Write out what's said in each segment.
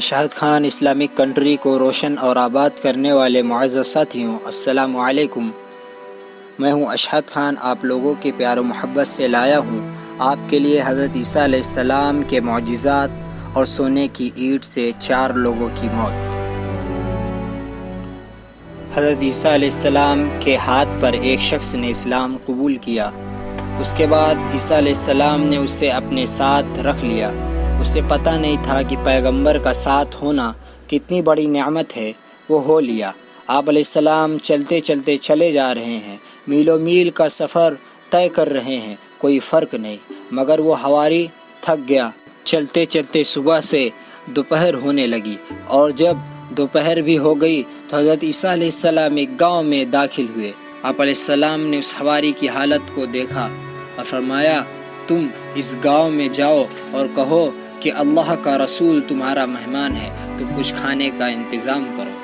اشہد Khan Islamic country کو روشن اور آباد کرنے والے معزز ساتھیوں، السلام علیکم۔ میں ہوں اشہد خان، آپ لوگوں کے پیار و محبت سے لایا ہوں آپ کے لیے حضرت عیسیٰ علیہ السلام کے معجزات اور سونے کی اینٹ سے 4 لوگوں کی موت۔ حضرت عیسیٰ علیہ السلام کے ہاتھ پر ایک شخص نے اسلام قبول کیا۔ اس کے بعد عیسیٰ علیہ السلام نے اسے اپنے ساتھ رکھ لیا۔ اسے پتہ نہیں تھا کہ پیغمبر کا ساتھ ہونا کتنی بڑی نعمت ہے، وہ ہو لیا۔ آپ علیہ السلام چلتے چلتے چلے جا رہے ہیں، میلوں میل کا سفر طے کر رہے ہیں، کوئی فرق نہیں، مگر وہ حواری تھک گیا۔ چلتے چلتے صبح سے دوپہر ہونے لگی، اور جب دوپہر بھی ہو گئی تو حضرت عیسیٰ علیہ السلام ایک گاؤں میں داخل ہوئے۔ آپ علیہ السلام نے اس حواری کی حالت کو دیکھا اور فرمایا، تم اس گاؤں میں جاؤ اور کہو کہ اللہ کا رسول تمہارا مہمان ہے، تم کچھ کھانے کا انتظام کرو۔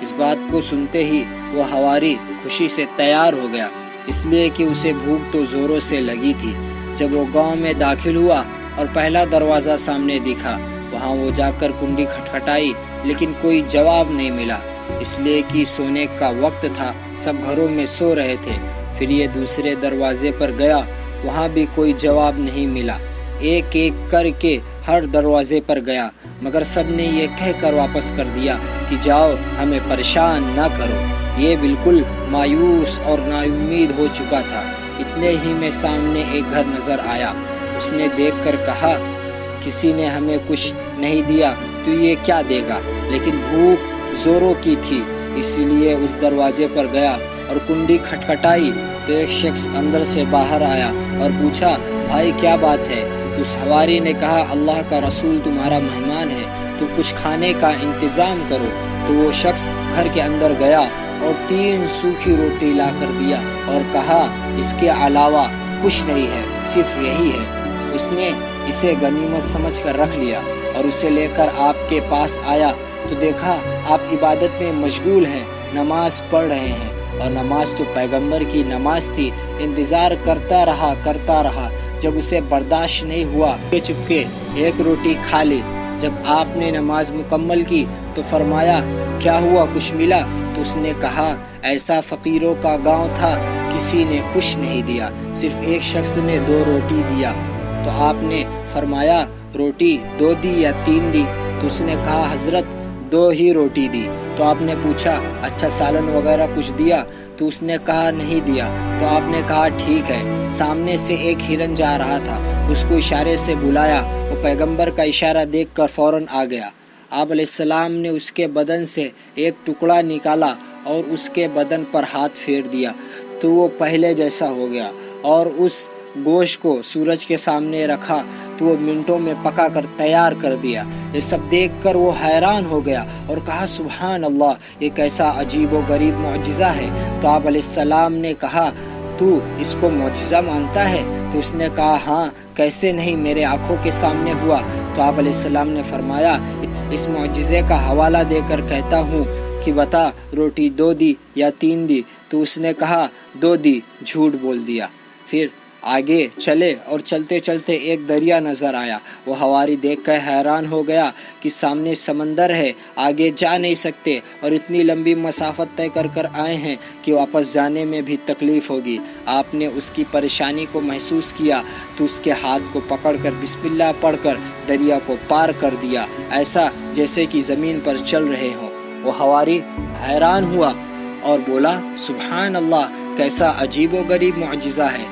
اس بات کو سنتے ہی وہ حواری خوشی سے تیار ہو گیا، اس لیے کہ اسے بھوک تو زوروں سے لگی تھی۔ جب وہ گاؤں میں داخل ہوا اور پہلا دروازہ سامنے دکھا، وہاں وہ جا کر کنڈی کھٹکھٹائی، لیکن کوئی جواب نہیں ملا، اس لیے کہ سونے کا وقت تھا، سب گھروں میں سو رہے تھے۔ پھر یہ دوسرے دروازے پر گیا، وہاں بھی کوئی جواب نہیں ملا۔ ایک ایک کر کے ہر دروازے پر گیا، مگر سب نے یہ کہہ کر واپس کر دیا کہ جاؤ، ہمیں پریشان نہ کرو۔ یہ بالکل مایوس اور نا امید ہو چکا تھا۔ اتنے ہی میں سامنے ایک گھر نظر آیا۔ اس نے دیکھ کر کہا، کسی نے ہمیں کچھ نہیں دیا تو یہ کیا دے گا؟ لیکن بھوک زوروں کی تھی، اسی لیے اس دروازے پر گیا اور کنڈی کھٹکھٹائی تو ایک شخص اندر سے باہر آیا اور پوچھا، بھائی کیا بات ہے؟ تو اس حواری نے کہا، اللہ کا رسول تمہارا مہمان ہے، تو کچھ کھانے کا انتظام کرو۔ تو وہ شخص گھر کے اندر گیا اور 3 سوکھی روٹی لا کر دیا اور کہا، اس کے علاوہ کچھ نہیں ہے، صرف یہی ہے۔ اس نے اسے غنیمت سمجھ کر رکھ لیا اور اسے لے کر آپ کے پاس آیا تو دیکھا آپ عبادت میں مشغول ہیں، نماز پڑھ رہے ہیں، اور نماز تو پیغمبر کی نماز تھی۔ انتظار کرتا رہا، جب اسے برداشت نہیں ہوا، چپکے ایک روٹی کھا لی۔ جب آپ نے نماز مکمل کی تو فرمایا، کیا ہوا، کچھ ملا؟ تو اس نے کہا، ایسا فقیروں کا گاؤں تھا، کسی نے کچھ نہیں دیا، صرف ایک شخص نے 2 روٹی دیا۔ تو آپ نے فرمایا، روٹی 2 دی یا 3 دی؟ تو اس نے کہا، حضرت 2 ہی روٹی دی۔ تو آپ نے پوچھا، اچھا سالن وغیرہ کچھ دیا؟ تو اس نے کہا، نہیں دیا۔ تو آپ نے کہا، ٹھیک ہے۔ سامنے سے ایک ہرن جا رہا تھا، اس کو اشارے سے بلایا، وہ پیغمبر کا اشارہ دیکھ کر فوراً آ گیا۔ آپ علیہ السلام نے اس کے بدن سے ایک ٹکڑا نکالا اور اس کے بدن پر ہاتھ پھیر دیا تو وہ پہلے جیسا ہو گیا، اور اس گوشت کو سورج کے سامنے رکھا تو وہ منٹوں میں پکا کر تیار کر دیا۔ یہ سب دیکھ کر وہ حیران ہو گیا اور کہا، سبحان اللہ، یہ کیسا عجیب و غریب معجزہ ہے۔ تو آپ علیہ السلام نے کہا، تو اس کو معجزہ مانتا ہے؟ تو اس نے کہا، ہاں، کیسے نہیں، میرے آنکھوں کے سامنے ہوا۔ تو آپ علیہ السلام نے فرمایا، اس معجزے کا حوالہ دے کر کہتا ہوں کہ بتا، روٹی 2 دی یا 3 دی؟ تو اس نے کہا، 2 دی، جھوٹ بول دیا۔ پھر آگے چلے اور چلتے چلتے ایک دریا نظر آیا۔ وہ حواری دیکھ کر حیران ہو گیا کہ سامنے سمندر ہے، آگے جا نہیں سکتے، اور اتنی لمبی مسافت طے کر کر آئے ہیں کہ واپس جانے میں بھی تکلیف ہوگی۔ آپ نے اس کی پریشانی کو محسوس کیا تو اس کے ہاتھ کو پکڑ کر بسم اللہ پڑھ کر دریا کو پار کر دیا، ایسا جیسے کہ زمین پر چل رہے ہوں۔ وہ حواری حیران ہوا اور بولا، سبحان اللہ، کیسا عجیب و غریب معجزہ ہے۔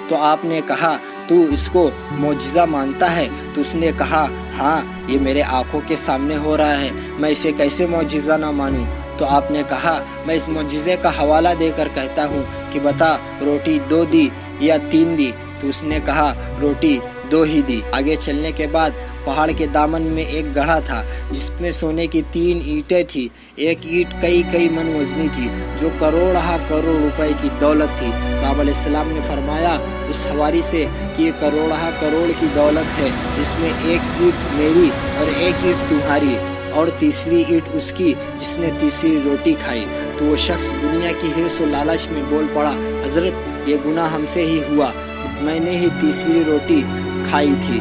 تو آپ نے کہا، تو اس کو معجزہ مانتا ہے؟ تو اس نے کہا، ہاں، یہ میرے آنکھوں کے سامنے ہو رہا ہے، میں اسے کیسے معجزہ نہ مانوں؟ تو آپ نے کہا، میں اس معجزے کا حوالہ دے کر کہتا ہوں کہ بتا، روٹی 2 دی یا 3 دی؟ تو اس نے کہا، روٹی 2 ہی دی۔ آگے چلنے کے بعد پہاڑ کے دامن میں ایک گڑھا تھا جس میں سونے کی 3 اینٹیں تھی۔ ایک اینٹ کئی من وزنی تھی، جو کروڑ روپے کی دولت تھی۔ تو آپ علیہ السلام نے فرمایا اس حواری سے کہ یہ کروڑ کی دولت ہے، اس میں ایک اینٹ میری اور ایک اینٹ تمہاری، اور تیسری اینٹ اس کی جس نے تیسری روٹی کھائی۔ تو وہ شخص دنیا کی حرص و لالچ میں بول پڑا، حضرت، یہ گناہ ہم سے ہی ہوا، میں نے ہی تیسری روٹی کھائی تھی۔